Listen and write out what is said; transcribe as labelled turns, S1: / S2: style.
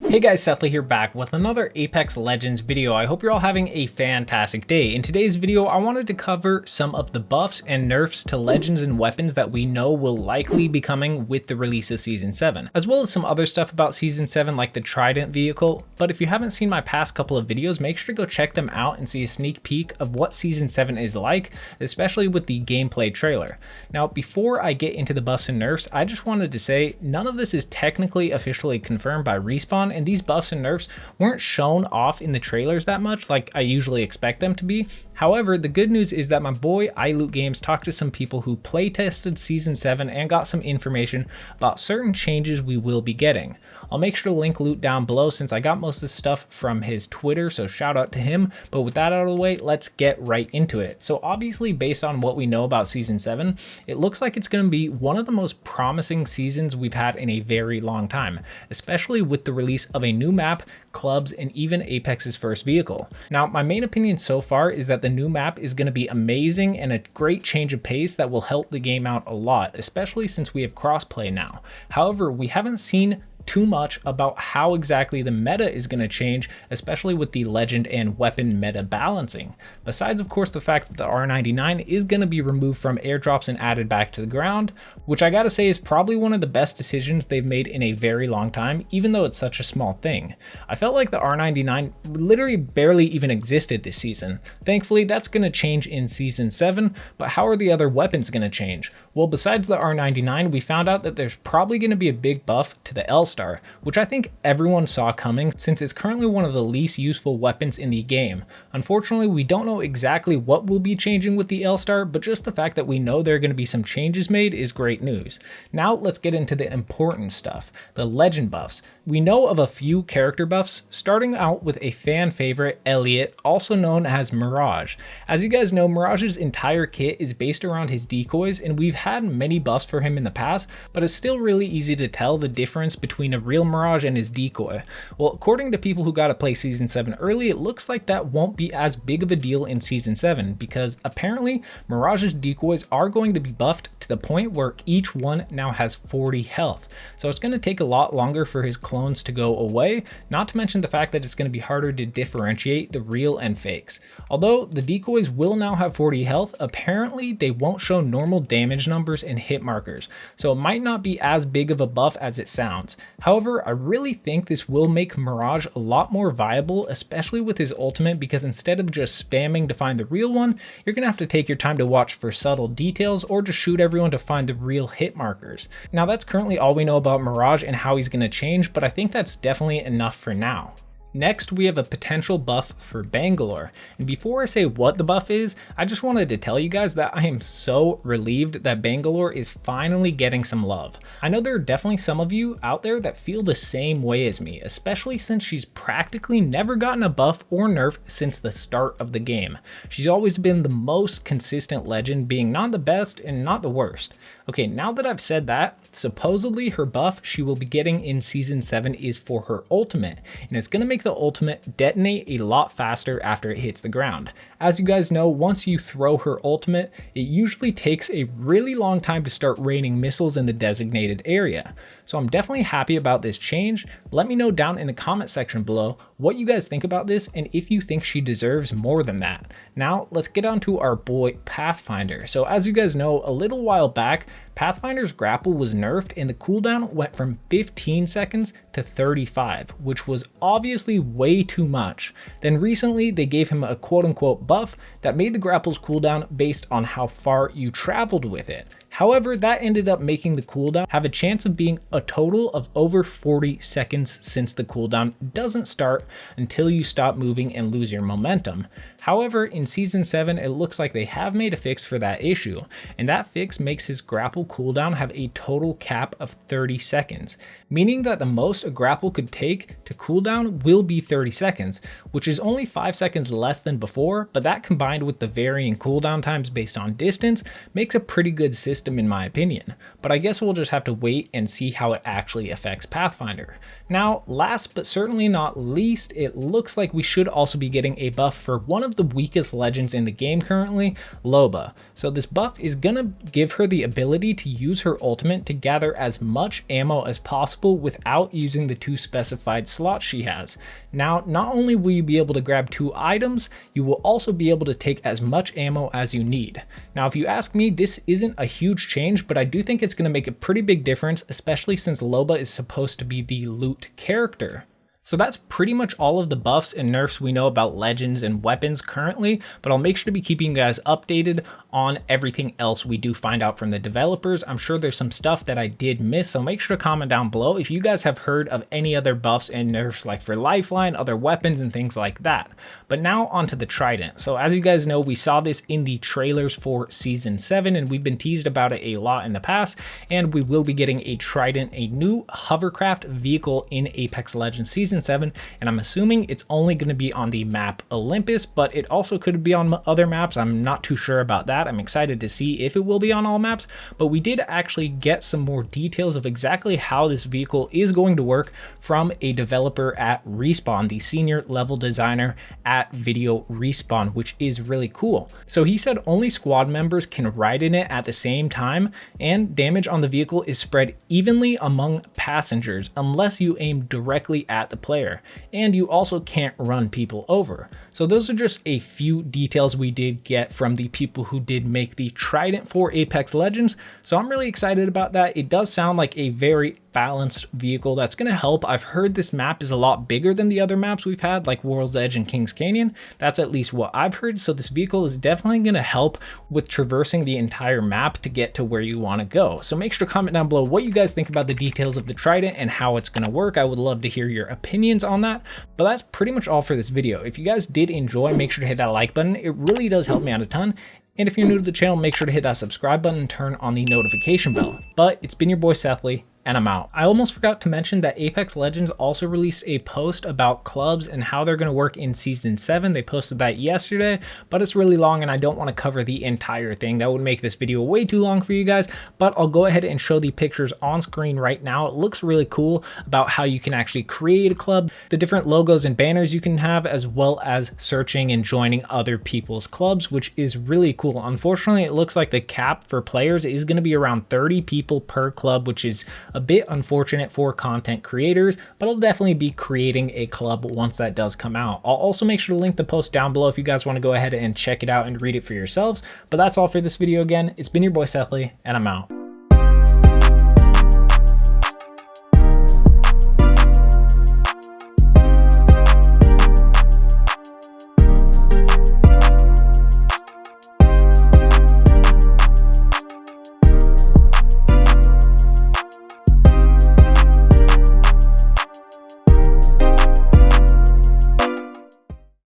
S1: Hey guys, Sethly here back with another Apex Legends video. I hope you're all having a fantastic day. In today's video, I wanted to cover some of the buffs and nerfs to legends and weapons that we know will likely be coming with the release of Season 7, as well as some other stuff about Season 7 like the Trident vehicle. But if you haven't seen my past couple of videos, make sure to go check them out and see a sneak peek of what Season 7 is like, especially with the gameplay trailer. Now, before I get into the buffs and nerfs, I just wanted to say none of this is technically officially confirmed by Respawn, and these buffs and nerfs weren't shown off in the trailers that much like I usually expect them to be. However, the good news is that my boy iLoot Games talked to some people who playtested Season 7 and got some information about certain changes we will be getting. I'll make sure to link Loot down below since I got most of this stuff from his Twitter, so shout out to him. But with that out of the way, let's get right into it. So obviously, based on what we know about Season 7, it looks like it's going to be one of the most promising seasons we've had in a very long time, especially with the release of a new map, clubs, and even Apex's first vehicle. Now, my main opinion so far is that the new map is going to be amazing and a great change of pace that will help the game out a lot, especially since we have crossplay now. However, we haven't seen too much about how exactly the meta is going to change, especially with the legend and weapon meta balancing. Besides, of course, the fact that the R99 is going to be removed from airdrops and added back to the ground, which I gotta say is probably one of the best decisions they've made in a very long time, even though it's such a small thing. I felt like the R99 literally barely even existed this season. Thankfully, that's going to change in Season 7, but how are the other weapons going to change? Well, besides the R99, we found out that there's probably going to be a big buff to the L-Star, which I think everyone saw coming since it's currently one of the least useful weapons in the game. Unfortunately, we don't know exactly what will be changing with the L-Star, but just the fact that we know there are going to be some changes made is great news. Now let's get into the important stuff, the legend buffs. We know of a few character buffs, starting out with a fan favorite, Elliot, also known as Mirage. As you guys know, Mirage's entire kit is based around his decoys, and we've had many buffs for him in the past, but it's still really easy to tell the difference between a real Mirage and his decoy. Well, according to people who got to play Season 7 early, it looks like that won't be as big of a deal in Season 7, because apparently Mirage's decoys are going to be buffed to the point where each one now has 40 health. So it's going to take a lot longer for his clones to go away, not to mention the fact that it's going to be harder to differentiate the real and fakes. Although the decoys will now have 40 health, apparently they won't show normal damage numbers and hit markers, so it might not be as big of a buff as it sounds. However, I really think this will make Mirage a lot more viable, especially with his ultimate, because instead of just spamming to find the real one, you're going to have to take your time to watch for subtle details or just shoot everyone to find the real hit markers. Now that's currently all we know about Mirage and how he's going to change, but I think that's definitely enough for now. Next, we have a potential buff for Bangalore. And before I say what the buff is, I just wanted to tell you guys that I am so relieved that Bangalore is finally getting some love. I know there are definitely some of you out there that feel the same way as me, especially since she's practically never gotten a buff or nerf since the start of the game. She's always been the most consistent legend, being not the best and not the worst. Okay, now that I've said that, supposedly her buff she will be getting in Season 7 is for her ultimate, and it's going to make the ultimate detonate a lot faster after it hits the ground. As you guys know, once you throw her ultimate, it usually takes a really long time to start raining missiles in the designated area. So I'm definitely happy about this change. Let me know down in the comment section below what you guys think about this and if you think she deserves more than that. Now let's get on to our boy Pathfinder. So as you guys know, a little while back, Pathfinder's grapple was nerfed and the cooldown went from 15 seconds to 35, which was obviously way too much. Then recently they gave him a quote-unquote buff that made the grapple's cooldown based on how far you traveled with it. However, that ended up making the cooldown have a chance of being a total of over 40 seconds, since the cooldown doesn't start until you stop moving and lose your momentum. However, in Season 7, it looks like they have made a fix for that issue, and that fix makes his grapple cooldown have a total cap of 30 seconds, meaning that the most a grapple could take to cooldown will be 30 seconds, which is only 5 seconds less than before, but that combined with the varying cooldown times based on distance makes a pretty good system system in my opinion, but I guess we'll just have to wait and see how it actually affects Pathfinder. Now, last but certainly not least, it looks like we should also be getting a buff for one of the weakest legends in the game currently, Loba. So this buff is gonna give her the ability to use her ultimate to gather as much ammo as possible without using the 2 specified slots she has. Now, not only will you be able to grab 2 items, you will also be able to take as much ammo as you need. Now, if you ask me, this isn't a huge change, but I do think it's gonna make a pretty big difference, especially since Loba is supposed to be the loot character. So that's pretty much all of the buffs and nerfs we know about legends and weapons currently, but I'll make sure to be keeping you guys updated on everything else we do find out from the developers. I'm sure there's some stuff that I did miss, so make sure to comment down below if you guys have heard of any other buffs and nerfs like for Lifeline, other weapons and things like that. But now onto the Trident. So as you guys know, we saw this in the trailers for Season 7 and we've been teased about it a lot in the past, and we will be getting a Trident, a new hovercraft vehicle in Apex Legends Season 7, and I'm assuming it's only going to be on the map Olympus, but it also could be on other maps. I'm not too sure about that. I'm excited to see if it will be on all maps, but we did actually get some more details of exactly how this vehicle is going to work from a developer at Respawn, the senior level designer at Video Respawn, which is really cool. So he said only squad members can ride in it at the same time, and damage on the vehicle is spread evenly among passengers unless you aim directly at the player, and you also can't run people over. So those are just a few details we did get from the people who did make the Trident for Apex Legends, so I'm really excited about that. It does sound like a very balanced vehicle that's going to help. I've heard this map is a lot bigger than the other maps we've had, like World's Edge and Kings Canyon. That's at least what I've heard, so this vehicle is definitely going to help with traversing the entire map to get to where you want to go. So make sure to comment down below what you guys think about the details of the Trident and how it's going to work. I would love to hear your opinions on that, but that's pretty much all for this video. If you guys did enjoy, make sure to hit that like button. It really does help me out a ton. And if you're new to the channel, make sure to hit that subscribe button and turn on the notification bell. But it's been your boy Sethly, and I'm out. I almost forgot to mention that Apex Legends also released a post about clubs and how they're going to work in Season 7. They posted that yesterday, but it's really long and I don't want to cover the entire thing. That would make this video way too long for you guys, but I'll go ahead and show the pictures on screen right now. It looks really cool about how you can actually create a club, the different logos and banners you can have, as well as searching and joining other people's clubs, which is really cool. Unfortunately, it looks like the cap for players is going to be around 30 people per club, which is a bit unfortunate for content creators, but I'll definitely be creating a club once that does come out. I'll also make sure to link the post down below if you guys want to go ahead and check it out and read it for yourselves. But that's all for this video. Again, it's been your boy Sethly, and I'm out.